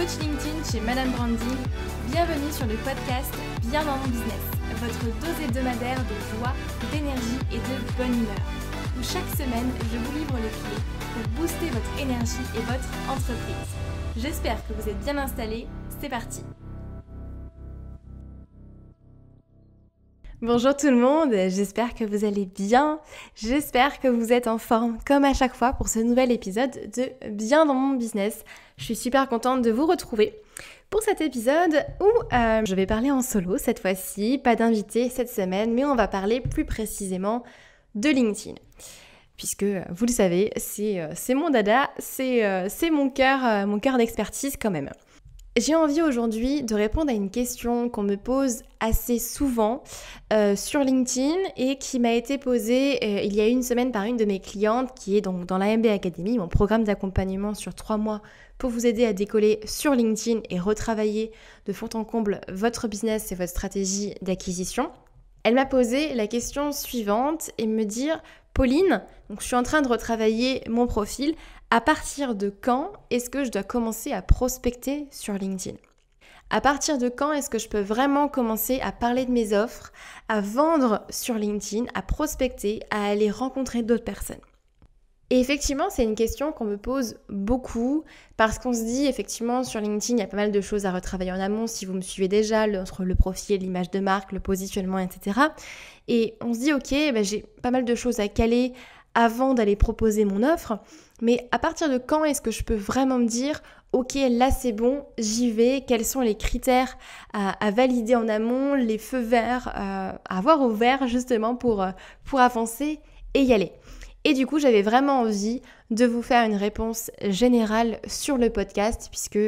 coach LinkedIn chez Madame Branding. Bienvenue sur le podcast Bien dans mon business, votre dose hebdomadaire de joie, d'énergie et de bonne humeur. Où chaque semaine, je vous livre les clés pour booster votre énergie et votre entreprise. J'espère que vous êtes bien installés. C'est parti! Bonjour tout le monde, j'espère que vous allez bien, j'espère que vous êtes en forme comme à chaque fois pour ce nouvel épisode de Bien dans mon business. Je suis super contente de vous retrouver pour cet épisode où je vais parler en solo cette fois-ci, pas d'invité cette semaine, mais on va parler plus précisément de LinkedIn. Puisque vous le savez, c'est mon dada, c'est mon cœur d'expertise quand même. J'ai envie aujourd'hui de répondre à une question qu'on me pose assez souvent sur LinkedIn et qui m'a été posée il y a une semaine par une de mes clientes qui est donc dans la MB Academy, mon programme d'accompagnement sur 3 mois pour vous aider à décoller sur LinkedIn et retravailler de fond en comble votre business et votre stratégie d'acquisition. Elle m'a posé la question suivante et me dire « Pauline, donc je suis en train de retravailler mon profil. À partir de quand est-ce que je dois commencer à prospecter sur LinkedIn ? À partir de quand est-ce que je peux vraiment commencer à parler de mes offres, à vendre sur LinkedIn, à prospecter, à aller rencontrer d'autres personnes ?» Et effectivement, c'est une question qu'on me pose beaucoup parce qu'on se dit effectivement sur LinkedIn, il y a pas mal de choses à retravailler en amont si vous me suivez déjà, entre le profil, l'image de marque, le positionnement, etc. Et on se dit ok, j'ai pas mal de choses à caler avant d'aller proposer mon offre, mais à partir de quand est-ce que je peux vraiment me dire ok, là c'est bon, j'y vais, quels sont les critères à valider en amont, les feux verts à avoir au vert justement pour avancer et y aller. Et du coup, j'avais vraiment envie de vous faire une réponse générale sur le podcast puisque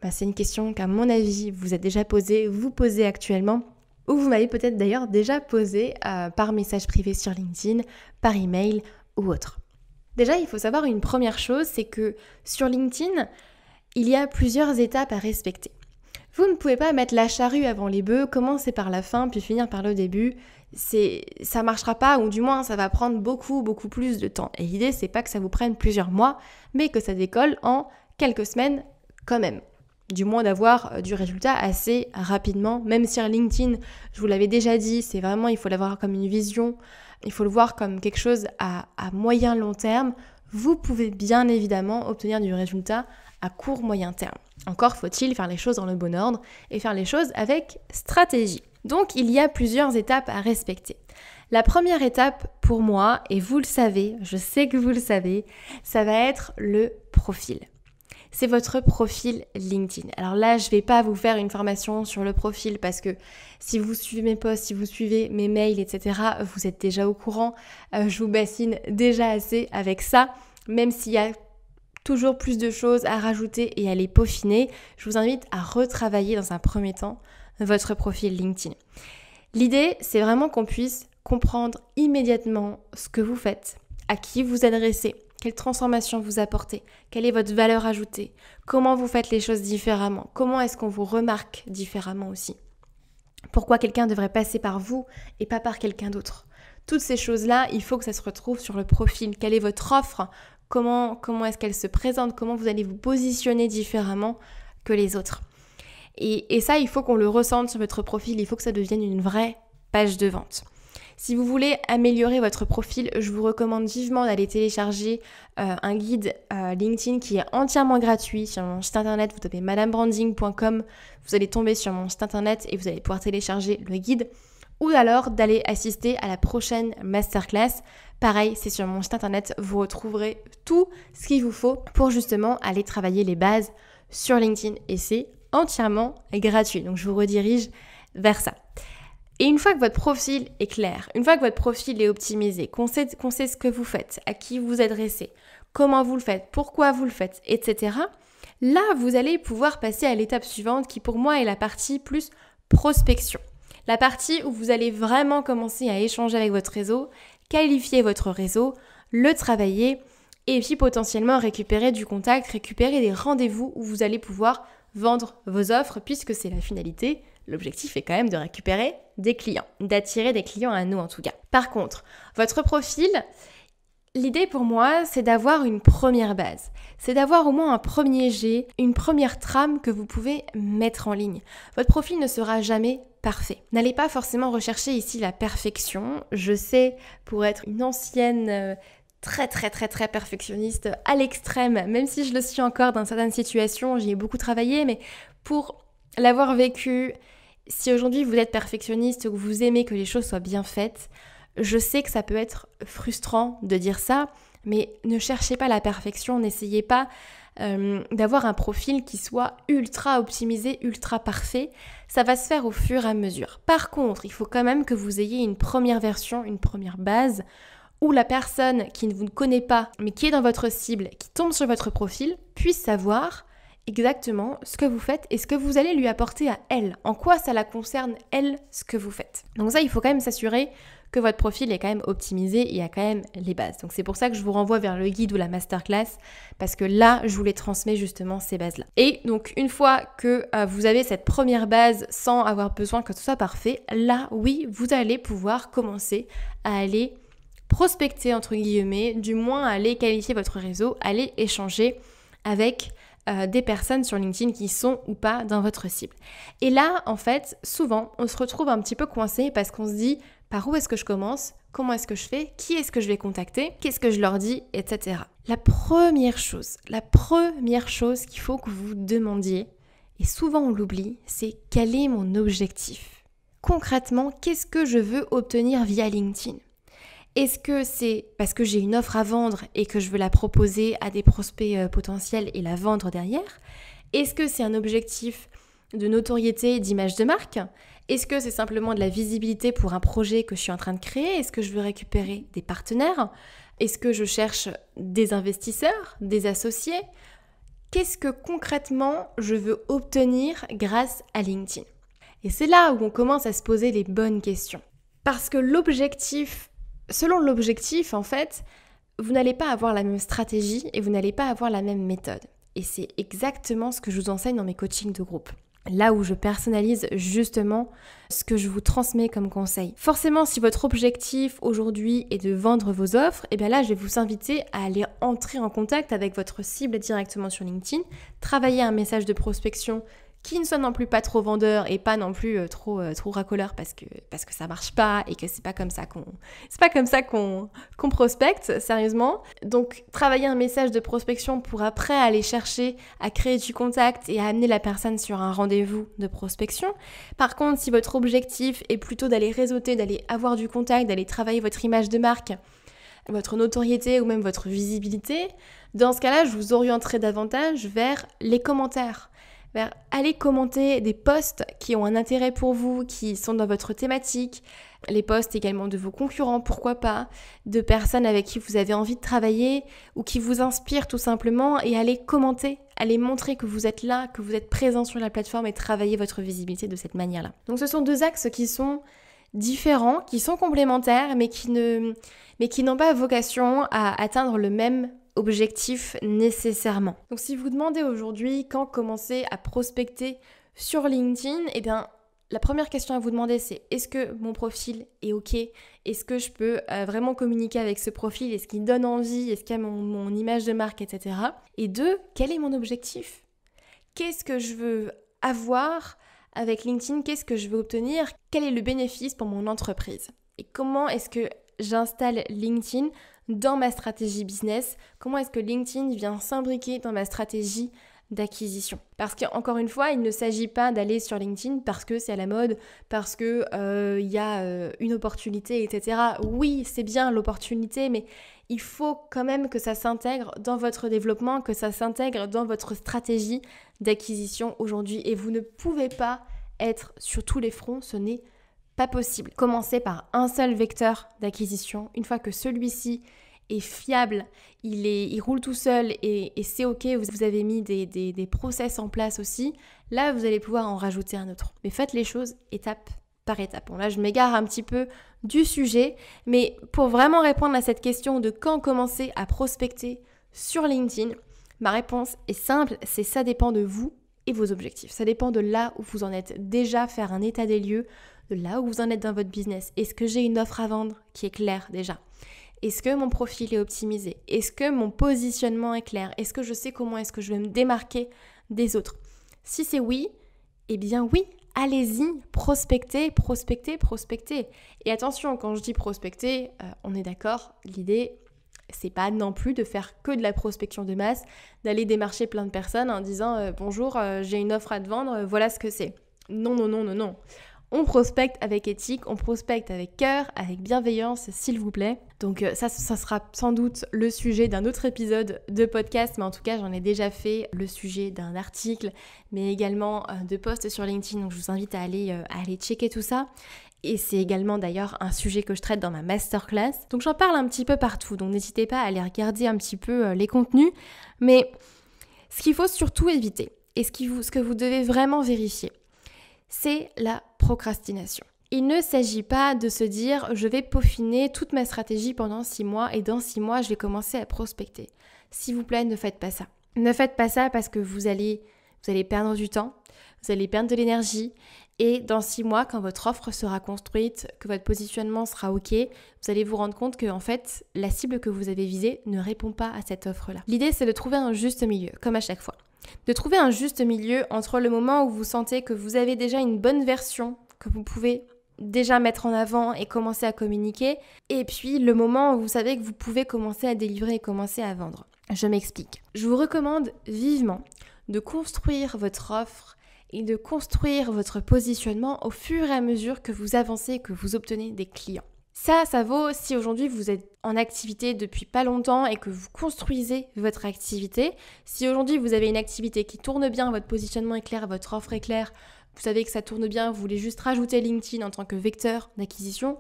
c'est une question qu'à mon avis, vous êtes déjà posée, vous posez actuellement ou vous m'avez peut-être d'ailleurs déjà posée par message privé sur LinkedIn, par email ou autre. Déjà, il faut savoir une première chose, c'est que sur LinkedIn, il y a plusieurs étapes à respecter. Vous ne pouvez pas mettre la charrue avant les bœufs, commencer par la fin puis finir par le début. Ça marchera pas, ou du moins ça va prendre beaucoup plus de temps. Et l'idée, c'est pas que ça vous prenne plusieurs mois, mais que ça décolle en quelques semaines quand même. Du moins d'avoir du résultat assez rapidement, même si LinkedIn, je vous l'avais déjà dit, c'est vraiment, il faut l'avoir comme une vision, il faut le voir comme quelque chose à moyen long terme. Vous pouvez bien évidemment obtenir du résultat à court moyen terme. Encore faut-il faire les choses dans le bon ordre et faire les choses avec stratégie. Donc il y a plusieurs étapes à respecter. La première étape pour moi, et vous le savez, je sais que vous le savez, ça va être le profil. C'est votre profil LinkedIn. Alors là, je ne vais pas vous faire une formation sur le profil parce que si vous suivez mes posts, si vous suivez mes mails, etc., vous êtes déjà au courant. Je vous bassine déjà assez avec ça, même s'il y a toujours plus de choses à rajouter et à les peaufiner. Je vous invite à retravailler dans un premier temps votre profil LinkedIn. L'idée, c'est vraiment qu'on puisse comprendre immédiatement ce que vous faites, à qui vous adressez, quelle transformation vous apportez, quelle est votre valeur ajoutée, comment vous faites les choses différemment, comment est-ce qu'on vous remarque différemment aussi, pourquoi quelqu'un devrait passer par vous et pas par quelqu'un d'autre. Toutes ces choses-là, il faut que ça se retrouve sur le profil. Quelle est votre offre ? Comment est-ce qu'elle se présente ? Comment vous allez vous positionner différemment que les autres ? Et ça, il faut qu'on le ressente sur votre profil. Il faut que ça devienne une vraie page de vente. Si vous voulez améliorer votre profil, je vous recommande vivement d'aller télécharger un guide LinkedIn qui est entièrement gratuit sur mon site internet. Vous tapez madamebranding.com, vous allez tomber sur mon site internet et vous allez pouvoir télécharger le guide. Ou alors d'aller assister à la prochaine masterclass. Pareil, c'est sur mon site internet, vous retrouverez tout ce qu'il vous faut pour justement aller travailler les bases sur LinkedIn. Et c'est entièrement gratuit, donc je vous redirige vers ça. Et une fois que votre profil est clair, une fois que votre profil est optimisé, qu'on sait ce que vous faites, à qui vous adressez, comment vous le faites, pourquoi vous le faites, etc. Là, vous allez pouvoir passer à l'étape suivante qui pour moi est la partie plus prospection. La partie où vous allez vraiment commencer à échanger avec votre réseau, qualifier votre réseau, le travailler et puis potentiellement récupérer du contact, récupérer des rendez-vous où vous allez pouvoir vendre vos offres puisque c'est la finalité. L'objectif est quand même de récupérer des clients, d'attirer des clients à nous en tout cas. Par contre, votre profil, L'idée pour moi, c'est d'avoir une première base. C'est d'avoir au moins un premier jet, une première trame que vous pouvez mettre en ligne. Votre profil ne sera jamais parfait. N'allez pas forcément rechercher ici la perfection. Je sais, pour être une ancienne très perfectionniste à l'extrême, même si je le suis encore dans certaines situations, j'y ai beaucoup travaillé, mais pour l'avoir vécu, si aujourd'hui vous êtes perfectionniste ou que vous aimez que les choses soient bien faites, je sais que ça peut être frustrant de dire ça, mais ne cherchez pas la perfection, n'essayez pas d'avoir un profil qui soit ultra optimisé, ultra parfait. Ça va se faire au fur et à mesure. Par contre, il faut quand même que vous ayez une première version, une première base, où la personne qui ne vous connaît pas, mais qui est dans votre cible, qui tombe sur votre profil, puisse savoir exactement ce que vous faites et ce que vous allez lui apporter à elle. En quoi ça la concerne, elle, ce que vous faites. Donc ça, il faut quand même s'assurer que votre profil est quand même optimisé et il y a quand même les bases. Donc c'est pour ça que je vous renvoie vers le guide ou la masterclass, parce que là, je vous les transmets justement ces bases-là. Et donc une fois que vous avez cette première base sans avoir besoin que ce soit parfait, là, oui, vous allez pouvoir commencer à aller prospecter, entre guillemets, du moins aller qualifier votre réseau, aller échanger avec des personnes sur LinkedIn qui sont ou pas dans votre cible. Et là, en fait, souvent, on se retrouve un petit peu coincé parce qu'on se dit par où est-ce que je commence, comment est-ce que je fais, qui est-ce que je vais contacter, qu'est-ce que je leur dis, etc. La première chose qu'il faut que vous demandiez, et souvent on l'oublie, c'est quel est mon objectif ? Concrètement, qu'est-ce que je veux obtenir via LinkedIn ? Est-ce que c'est parce que j'ai une offre à vendre et que je veux la proposer à des prospects potentiels et la vendre derrière ? Est-ce que c'est un objectif de notoriété, d'image de marque ? Est-ce que c'est simplement de la visibilité pour un projet que je suis en train de créer ? Est-ce que je veux récupérer des partenaires ? Est-ce que je cherche des investisseurs, des associés ? Qu'est-ce que concrètement je veux obtenir grâce à LinkedIn ? Et c'est là où on commence à se poser les bonnes questions. Parce que selon l'objectif, en fait, vous n'allez pas avoir la même stratégie et vous n'allez pas avoir la même méthode. Et c'est exactement ce que je vous enseigne dans mes coachings de groupe. Là où je personnalise justement ce que je vous transmets comme conseil. Forcément, si votre objectif aujourd'hui est de vendre vos offres, et bien là, je vais vous inviter à aller entrer en contact avec votre cible directement sur LinkedIn, travailler un message de prospection qui ne soit non plus pas trop vendeur et pas non plus trop racoleur parce que ça marche pas et que c'est pas comme ça qu'on prospecte, sérieusement. Donc travailler un message de prospection pour après aller chercher à créer du contact et à amener la personne sur un rendez-vous de prospection. Par contre, si votre objectif est plutôt d'aller réseauter, d'aller avoir du contact, d'aller travailler votre image de marque, votre notoriété ou même votre visibilité, dans ce cas-là, je vous orienterai davantage vers les commentaires. Allez commenter des posts qui ont un intérêt pour vous, qui sont dans votre thématique, les posts également de vos concurrents, pourquoi pas, de personnes avec qui vous avez envie de travailler ou qui vous inspirent tout simplement, et allez commenter, allez montrer que vous êtes là, que vous êtes présent sur la plateforme et travailler votre visibilité de cette manière-là. Donc ce sont deux axes qui sont différents, qui sont complémentaires, mais qui n'ont pas vocation à atteindre le même objectif nécessairement. Donc si vous demandez aujourd'hui quand commencer à prospecter sur LinkedIn, eh bien la première question à vous demander, c'est est-ce que mon profil est OK ? Est-ce que je peux vraiment communiquer avec ce profil ? Est-ce qu'il donne envie ? Est-ce qu'il y a mon image de marque, etc. Et deux, quel est mon objectif ? Qu'est-ce que je veux avoir avec LinkedIn ? Qu'est-ce que je veux obtenir ? Quel est le bénéfice pour mon entreprise ? Et comment est-ce que j'installe LinkedIn dans ma stratégie business? Comment est-ce que LinkedIn vient s'imbriquer dans ma stratégie d'acquisition? Parce qu'encore une fois, il ne s'agit pas d'aller sur LinkedIn parce que c'est à la mode, parce que y a une opportunité, etc. Oui, c'est bien l'opportunité, mais il faut quand même que ça s'intègre dans votre développement, que ça s'intègre dans votre stratégie d'acquisition aujourd'hui. Et vous ne pouvez pas être sur tous les fronts, ce n'est pas possible. Commencez par un seul vecteur d'acquisition. Une fois que celui-ci est fiable, il roule tout seul et c'est OK, vous avez mis des process en place aussi, là vous allez pouvoir en rajouter un autre. Mais faites les choses étape par étape. Bon, là je m'égare un petit peu du sujet, mais pour vraiment répondre à cette question de quand commencer à prospecter sur LinkedIn, ma réponse est simple, c'est ça dépend de vous et vos objectifs. Ça dépend de là où vous en êtes. Déjà faire un état des lieux, de là où vous en êtes dans votre business. Est-ce que j'ai une offre à vendre qui est claire déjà ? Est-ce que mon profil est optimisé? Est-ce que mon positionnement est clair? Est-ce que je sais comment est-ce que je vais me démarquer des autres? Si c'est oui, eh bien oui, allez-y, prospectez, prospectez, prospectez. Et attention, quand je dis prospecter, on est d'accord, l'idée, c'est pas non plus de faire que de la prospection de masse, d'aller démarcher plein de personnes en disant bonjour, j'ai une offre à te vendre, voilà ce que c'est. Non, non, non, non, non. On prospecte avec éthique, on prospecte avec cœur, avec bienveillance, s'il vous plaît. Donc ça sera sans doute le sujet d'un autre épisode de podcast, mais en tout cas, j'en ai déjà fait le sujet d'un article, mais également de posts sur LinkedIn, donc je vous invite à aller checker tout ça. Et c'est également d'ailleurs un sujet que je traite dans ma masterclass. Donc j'en parle un petit peu partout, donc n'hésitez pas à aller regarder un petit peu les contenus. Mais ce qu'il faut surtout éviter, et ce que vous devez vraiment vérifier, c'est la procrastination. Il ne s'agit pas de se dire je vais peaufiner toute ma stratégie pendant 6 mois et dans 6 mois je vais commencer à prospecter. S'il vous plaît, ne faites pas ça. Ne faites pas ça parce que vous allez perdre du temps, vous allez perdre de l'énergie et dans 6 mois, quand votre offre sera construite, que votre positionnement sera OK, vous allez vous rendre compte que en fait, la cible que vous avez visée ne répond pas à cette offre-là. L'idée, c'est de trouver un juste milieu, comme à chaque fois. De trouver un juste milieu entre le moment où vous sentez que vous avez déjà une bonne version que vous pouvez déjà mettre en avant et commencer à communiquer, et puis le moment où vous savez que vous pouvez commencer à délivrer et commencer à vendre. Je m'explique. Je vous recommande vivement de construire votre offre et de construire votre positionnement au fur et à mesure que vous avancez et que vous obtenez des clients. Ça vaut si aujourd'hui vous êtes en activité depuis pas longtemps et que vous construisez votre activité. Si aujourd'hui vous avez une activité qui tourne bien, votre positionnement est clair, votre offre est claire, vous savez que ça tourne bien, vous voulez juste rajouter LinkedIn en tant que vecteur d'acquisition,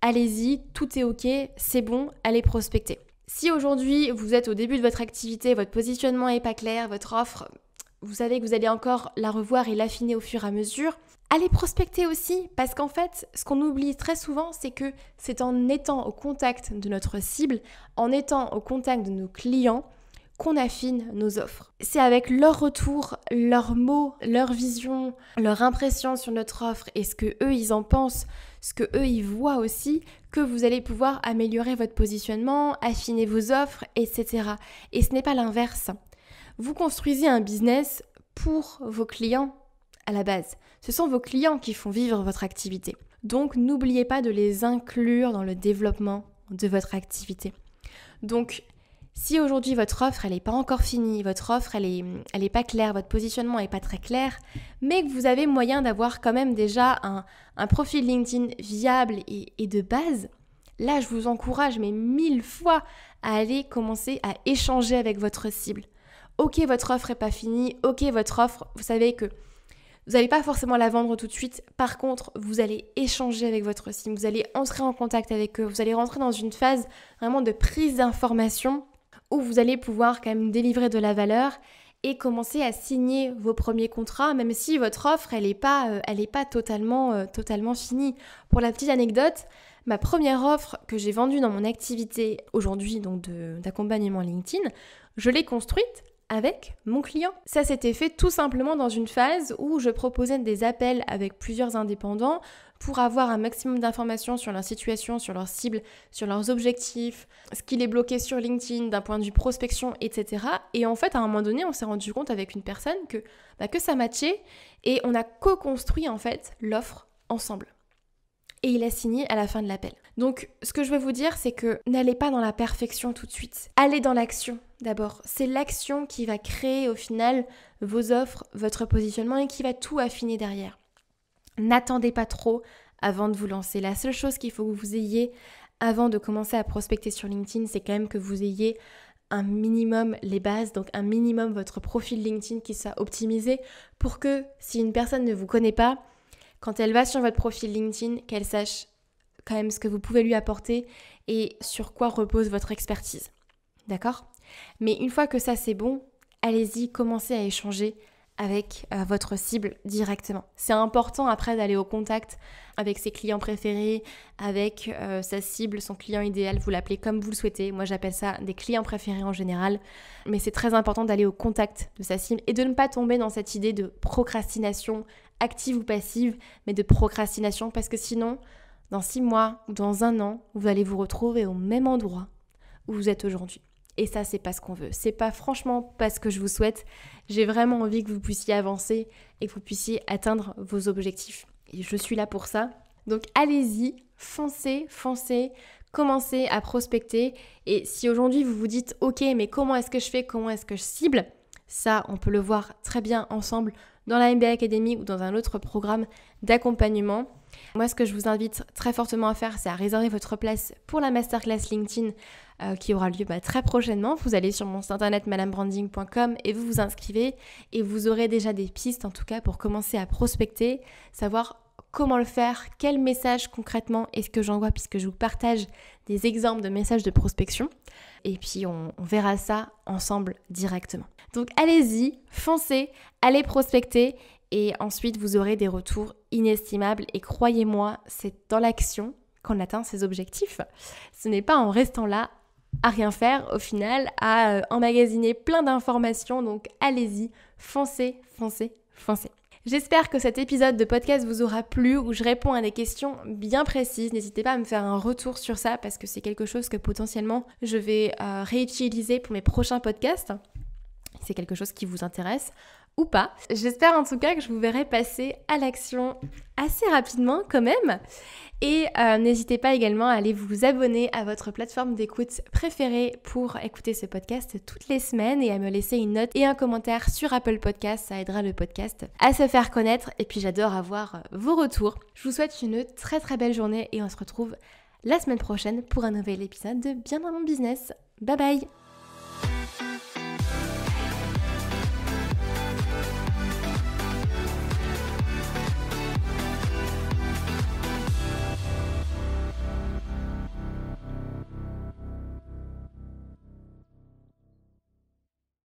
allez-y, tout est OK, c'est bon, allez prospecter. Si aujourd'hui vous êtes au début de votre activité, votre positionnement n'est pas clair, votre offre, vous savez que vous allez encore la revoir et l'affiner au fur et à mesure, allez prospecter aussi, parce qu'en fait, ce qu'on oublie très souvent, c'est que c'est en étant au contact de notre cible, en étant au contact de nos clients, qu'on affine nos offres. C'est avec leur retour, leurs mots, leur vision, leur impression sur notre offre et ce que eux ils en pensent, ce que eux ils voient aussi, que vous allez pouvoir améliorer votre positionnement, affiner vos offres, etc. Et ce n'est pas l'inverse. Vous construisez un business pour vos clients à la base. Ce sont vos clients qui font vivre votre activité. Donc n'oubliez pas de les inclure dans le développement de votre activité. Donc si aujourd'hui votre offre elle n'est pas encore finie, votre offre elle est pas claire, votre positionnement n'est pas très clair, mais que vous avez moyen d'avoir quand même déjà un profil LinkedIn viable et de base, là je vous encourage mais 1000 fois à aller commencer à échanger avec votre cible. Ok, votre offre n'est pas finie, ok, votre offre, vous savez que vous n'allez pas forcément la vendre tout de suite. Par contre, vous allez échanger avec votre cible, vous allez entrer en contact avec eux, vous allez rentrer dans une phase vraiment de prise d'information où vous allez pouvoir quand même délivrer de la valeur et commencer à signer vos premiers contrats, même si votre offre, elle est pas totalement finie. Pour la petite anecdote, ma première offre que j'ai vendue dans mon activité aujourd'hui, donc d'accompagnement LinkedIn, je l'ai construite avec mon client. Ça s'était fait tout simplement dans une phase où je proposais des appels avec plusieurs indépendants pour avoir un maximum d'informations sur leur situation, sur leur cible, sur leurs objectifs, ce qui les bloquait sur LinkedIn d'un point de vue prospection, etc. Et en fait, à un moment donné, on s'est rendu compte avec une personne que ça matchait et on a co-construit en fait l'offre ensemble. Et il a signé à la fin de l'appel. Donc, ce que je veux vous dire, c'est que n'allez pas dans la perfection tout de suite. Allez dans l'action d'abord. C'est l'action qui va créer au final vos offres, votre positionnement et qui va tout affiner derrière. N'attendez pas trop avant de vous lancer. La seule chose qu'il faut que vous ayez avant de commencer à prospecter sur LinkedIn, c'est quand même que vous ayez un minimum les bases, donc un minimum votre profil LinkedIn qui soit optimisé pour que si une personne ne vous connaît pas, quand elle va sur votre profil LinkedIn, qu'elle sache quand même ce que vous pouvez lui apporter et sur quoi repose votre expertise. D'accord ? Mais une fois que ça c'est bon, allez-y, commencez à échanger avec votre cible directement. C'est important après d'aller au contact avec ses clients préférés, avec sa cible, son client idéal, vous l'appelez comme vous le souhaitez. Moi j'appelle ça des clients préférés en général. Mais c'est très important d'aller au contact de sa cible et de ne pas tomber dans cette idée de procrastination active ou passive, mais de procrastination parce que sinon, dans 6 mois ou dans 1 an, vous allez vous retrouver au même endroit où vous êtes aujourd'hui. Et ça, c'est pas ce qu'on veut. C'est pas franchement pas ce que je vous souhaite. J'ai vraiment envie que vous puissiez avancer et que vous puissiez atteindre vos objectifs. Et je suis là pour ça. Donc allez-y, foncez, commencez à prospecter. Et si aujourd'hui vous vous dites « Ok, mais comment est-ce que je fais? Comment est-ce que je cible ?» Ça, on peut le voir très bien ensemble dans la MBA Academy ou dans un autre programme d'accompagnement. Moi, ce que je vous invite très fortement à faire, c'est à réserver votre place pour la masterclass LinkedIn qui aura lieu très prochainement. Vous allez sur mon site internet madamebranding.com et vous vous inscrivez et vous aurez déjà des pistes en tout cas pour commencer à prospecter, savoir comment le faire, quel message concrètement est-ce que j'envoie puisque je vous partage des exemples de messages de prospection et puis on verra ça ensemble directement. Donc allez-y, foncez, allez prospecter et ensuite vous aurez des retours inestimables et croyez-moi, c'est dans l'action qu'on atteint ses objectifs. Ce n'est pas en restant là à rien faire au final, à emmagasiner plein d'informations, donc allez-y, foncez. J'espère que cet épisode de podcast vous aura plu, où je réponds à des questions bien précises. N'hésitez pas à me faire un retour sur ça parce que c'est quelque chose que potentiellement je vais réutiliser pour mes prochains podcasts. C'est quelque chose qui vous intéresse ou pas. J'espère en tout cas que je vous verrai passer à l'action assez rapidement quand même. Et n'hésitez pas également à aller vous abonner à votre plateforme d'écoute préférée pour écouter ce podcast toutes les semaines et à me laisser une note et un commentaire sur Apple Podcast. Ça aidera le podcast à se faire connaître et puis j'adore avoir vos retours. Je vous souhaite une très très belle journée et on se retrouve la semaine prochaine pour un nouvel épisode de Bien dans mon business. Bye bye!